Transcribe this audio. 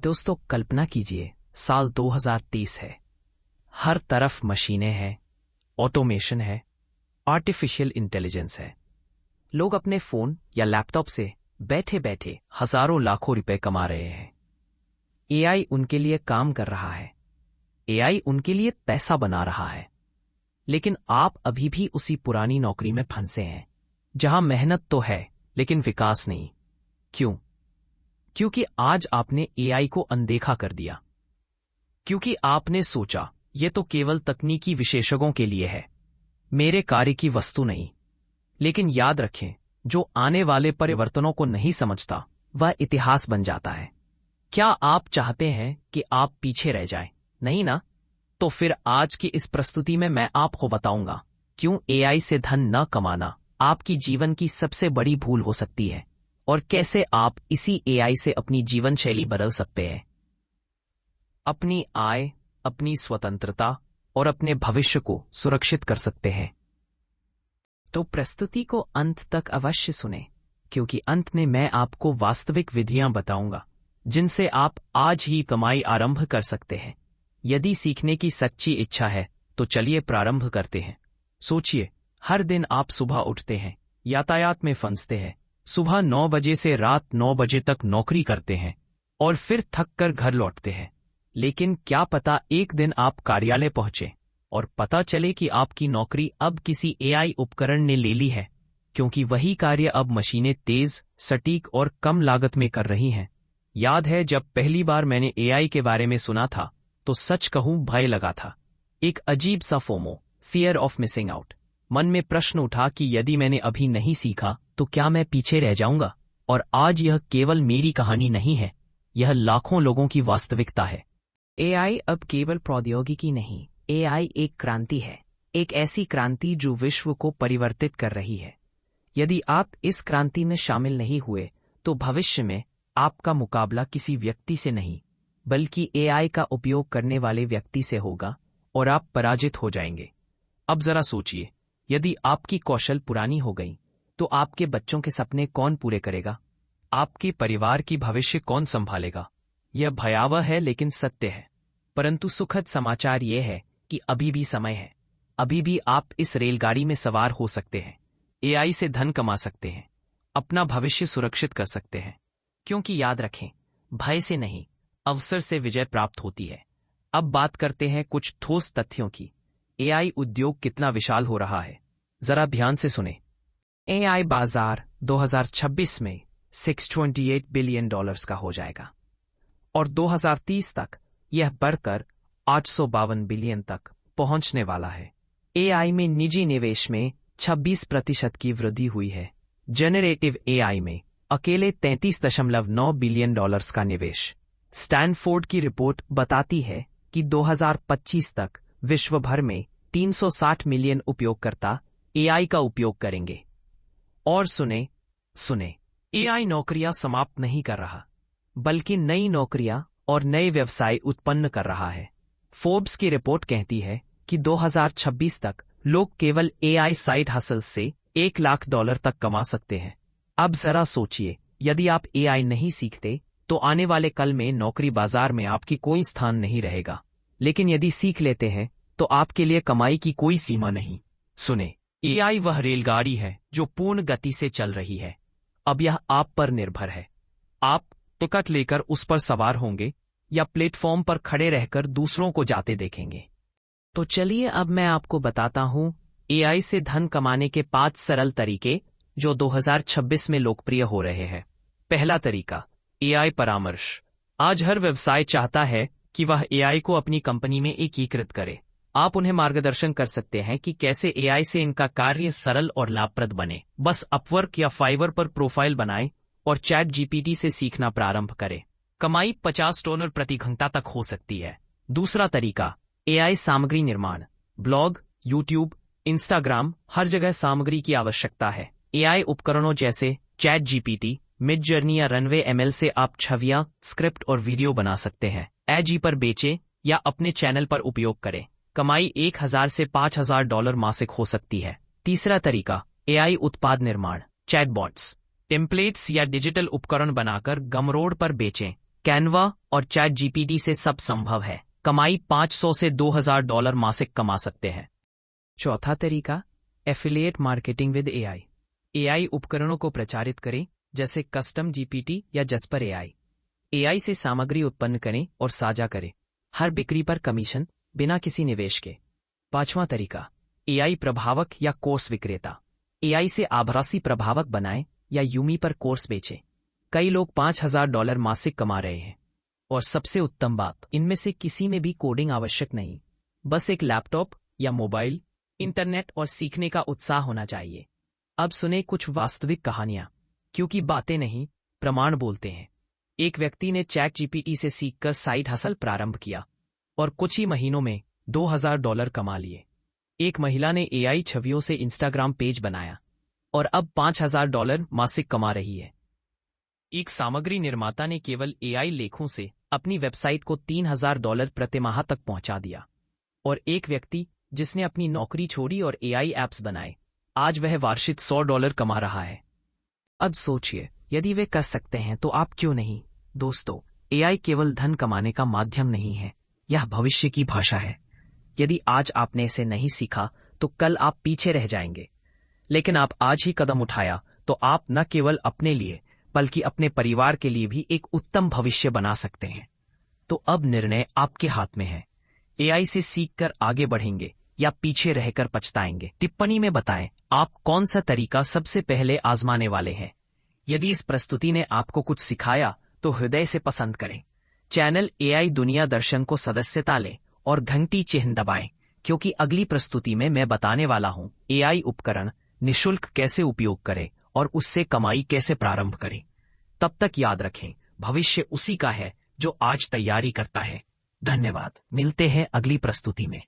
दोस्तों, कल्पना कीजिए, साल 2023 है। हर तरफ मशीनें हैं, ऑटोमेशन है, आर्टिफिशियल इंटेलिजेंस है। लोग अपने फोन या लैपटॉप से बैठे बैठे हजारों लाखों रुपए कमा रहे हैं। एआई उनके लिए काम कर रहा है, एआई उनके लिए पैसा बना रहा है। लेकिन आप अभी भी उसी पुरानी नौकरी में फंसे हैं, जहां मेहनत तो है लेकिन विकास नहीं। क्यों? क्योंकि आज आपने एआई को अनदेखा कर दिया। क्योंकि आपने सोचा ये तो केवल तकनीकी विशेषज्ञों के लिए है, मेरे कार्य की वस्तु नहीं। लेकिन याद रखें, जो आने वाले परिवर्तनों को नहीं समझता वह इतिहास बन जाता है। क्या आप चाहते हैं कि आप पीछे रह जाएं? नहीं ना? तो फिर आज की इस प्रस्तुति में मैं आपको बताऊंगा क्यों एआई से धन न कमाना आपकी जीवन की सबसे बड़ी भूल हो सकती है और कैसे आप इसी एआई से अपनी जीवन शैली बदल सकते हैं, अपनी आय, अपनी स्वतंत्रता और अपने भविष्य को सुरक्षित कर सकते हैं। तो प्रस्तुति को अंत तक अवश्य सुने, क्योंकि अंत में मैं आपको वास्तविक विधियां बताऊंगा जिनसे आप आज ही कमाई आरंभ कर सकते हैं। यदि सीखने की सच्ची इच्छा है तो चलिए प्रारंभ करते हैं। सोचिए, हर दिन आप सुबह उठते हैं, यातायात में फंसते हैं, सुबह 9 बजे से रात 9 बजे तक नौकरी करते हैं और फिर थक कर घर लौटते हैं। लेकिन क्या पता एक दिन आप कार्यालय पहुंचे और पता चले कि आपकी नौकरी अब किसी एआई उपकरण ने ले ली है, क्योंकि वही कार्य अब मशीनें तेज, सटीक और कम लागत में कर रही हैं। याद है, जब पहली बार मैंने एआई के बारे में सुना था तो सच कहूं भय लगा था। एक अजीब सा FOMO, fear of missing out. मन में प्रश्न उठा कि यदि मैंने अभी नहीं सीखा तो क्या मैं पीछे रह जाऊंगा? और आज यह केवल मेरी कहानी नहीं है, यह लाखों लोगों की वास्तविकता है। एआई अब केवल प्रौद्योगिकी नहीं, एआई एक क्रांति है, एक ऐसी क्रांति जो विश्व को परिवर्तित कर रही है। यदि आप इस क्रांति में शामिल नहीं हुए तो भविष्य में आपका मुकाबला किसी व्यक्ति से नहीं, बल्कि एआई का उपयोग करने वाले व्यक्ति से होगा और आप पराजित हो जाएंगे। अब जरा सोचिए, यदि आपकी कौशल पुरानी हो गई तो आपके बच्चों के सपने कौन पूरे करेगा? आपके परिवार की भविष्य कौन संभालेगा? यह भयावह है लेकिन सत्य है। परंतु सुखद समाचार यह है कि अभी भी समय है। अभी भी आप इस रेलगाड़ी में सवार हो सकते हैं, एआई से धन कमा सकते हैं, अपना भविष्य सुरक्षित कर सकते हैं। क्योंकि याद रखें, भय से नहीं, अवसर से विजय प्राप्त होती है। अब बात करते हैं कुछ ठोस तथ्यों की। एआई उद्योग कितना विशाल हो रहा है, जरा ध्यान से सुने। एआई बाजार 2026 में $628 बिलियन का हो जाएगा और 2030 तक यह बढ़कर 852 बिलियन तक पहुंचने वाला है। एआई में निजी निवेश में 26% की वृद्धि हुई है। जेनरेटिव एआई में अकेले $33.9 बिलियन का निवेश। स्टैनफोर्ड की रिपोर्ट बताती है कि 2025 तक विश्व भर में 360 मिलियन उपयोगकर्ता एआई का उपयोग करेंगे। और सुने, एआई नौकरियां समाप्त नहीं कर रहा, बल्कि नई नौकरियां और नए व्यवसाय उत्पन्न कर रहा है। फोर्ब्स की रिपोर्ट कहती है कि 2026 तक लोग केवल एआई साइड हसल से $1 लाख तक कमा सकते हैं। अब जरा सोचिए, यदि आप एआई नहीं सीखते तो आने वाले कल में नौकरी बाजार में आपकी कोई स्थान नहीं रहेगा। लेकिन यदि सीख लेते हैं तो आपके लिए कमाई की कोई सीमा नहीं। सुने, एआई वह रेलगाड़ी है जो पूर्ण गति से चल रही है। अब यह आप पर निर्भर है। आप टिकट लेकर उस पर सवार होंगे या प्लेटफॉर्म पर खड़े रहकर दूसरों को जाते देखेंगे। तो चलिए अब मैं आपको बताता हूं एआई से धन कमाने के 5 सरल तरीके जो 2026 में लोकप्रिय हो रहे हैं। पहला तरीका, एआई परामर्श। आज हर व्यवसाय चाहता है कि वह एआई को अपनी कंपनी में एकीकृत करे। आप उन्हें मार्गदर्शन कर सकते हैं कि कैसे एआई से इनका कार्य सरल और लाभप्रद बने। बस अपवर्क या फाइवर पर प्रोफाइल बनाएं और चैट जीपीटी से सीखना प्रारंभ करें। कमाई $50 प्रति घंटा तक हो सकती है। दूसरा तरीका, एआई सामग्री निर्माण। ब्लॉग, यूट्यूब, इंस्टाग्राम, हर जगह सामग्री की आवश्यकता है। एआई उपकरणों जैसे चैट जीपीटी, मिडजर्नी या रनवे एमएल से आप छवियां, स्क्रिप्ट और वीडियो बना सकते हैं। एजी पर बेचें या अपने चैनल पर उपयोग करें। कमाई $1000 से $5000 मासिक हो सकती है। तीसरा तरीका, एआई उत्पाद निर्माण। चैटबॉट्स, टेम्पलेट्स या डिजिटल उपकरण बनाकर गमरोड पर बेचें। कैनवा और चैट जीपीटी से सब संभव है। कमाई $500 से $2000 मासिक कमा सकते हैं। चौथा तरीका, affiliate marketing with AI. AI उपकरणों को प्रचारित करें, जैसे कस्टम जीपीटी या जस्पर एआई। एआई से सामग्री उत्पन्न करें और साझा करें। हर बिक्री पर कमीशन, बिना किसी निवेश के। पांचवां तरीका, एआई प्रभावक या कोर्स विक्रेता। एआई से आभासी प्रभावक बनाएं या यूमी पर कोर्स बेचें। कई लोग $5000 मासिक कमा रहे हैं। और सबसे उत्तम बात, इनमें से किसी में भी कोडिंग आवश्यक नहीं, बस एक लैपटॉप या मोबाइल, इंटरनेट और सीखने का उत्साह होना चाहिए। अब सुने कुछ वास्तविक कहानियां, क्योंकि बातें नहीं, प्रमाण बोलते हैं। एक व्यक्ति ने चैट जीपीटी से सीखकर साइड हसल प्रारंभ किया और कुछ ही महीनों में $2000 कमा लिए। एक महिला ने एआई छवियों से इंस्टाग्राम पेज बनाया और अब $5000 मासिक कमा रही है। एक सामग्री निर्माता ने केवल एआई लेखों से अपनी वेबसाइट को $3000 प्रतिमाह तक पहुंचा दिया। और एक व्यक्ति जिसने अपनी नौकरी छोड़ी और एआई ऐप्स बनाए, आज वह वार्षिक $100 कमा रहा है। अब सोचिए, यदि वे कर सकते हैं तो आप क्यों नहीं? दोस्तों, एआई केवल धन कमाने का माध्यम नहीं है, यह भविष्य की भाषा है। यदि आज आपने इसे नहीं सीखा तो कल आप पीछे रह जाएंगे। लेकिन आप आज ही कदम उठाया तो आप न केवल अपने लिए बल्कि अपने परिवार के लिए भी एक उत्तम भविष्य बना सकते हैं। तो अब निर्णय आपके हाथ में है। एआई से सीखकर आगे बढ़ेंगे या पीछे रहकर पछताएंगे? टिप्पणी में बताएं आप कौन सा तरीका सबसे पहले आजमाने वाले हैं। यदि इस प्रस्तुति ने आपको कुछ सिखाया तो हृदय से पसंद करें। चैनल एआई दुनिया दर्शन को सदस्यता लें और घंटी चिन्ह दबाएं, क्योंकि अगली प्रस्तुति में मैं बताने वाला हूं एआई उपकरण निःशुल्क कैसे उपयोग करें और उससे कमाई कैसे प्रारंभ करें। तब तक याद रखें, भविष्य उसी का है जो आज तैयारी करता है। धन्यवाद। मिलते हैं अगली प्रस्तुति में।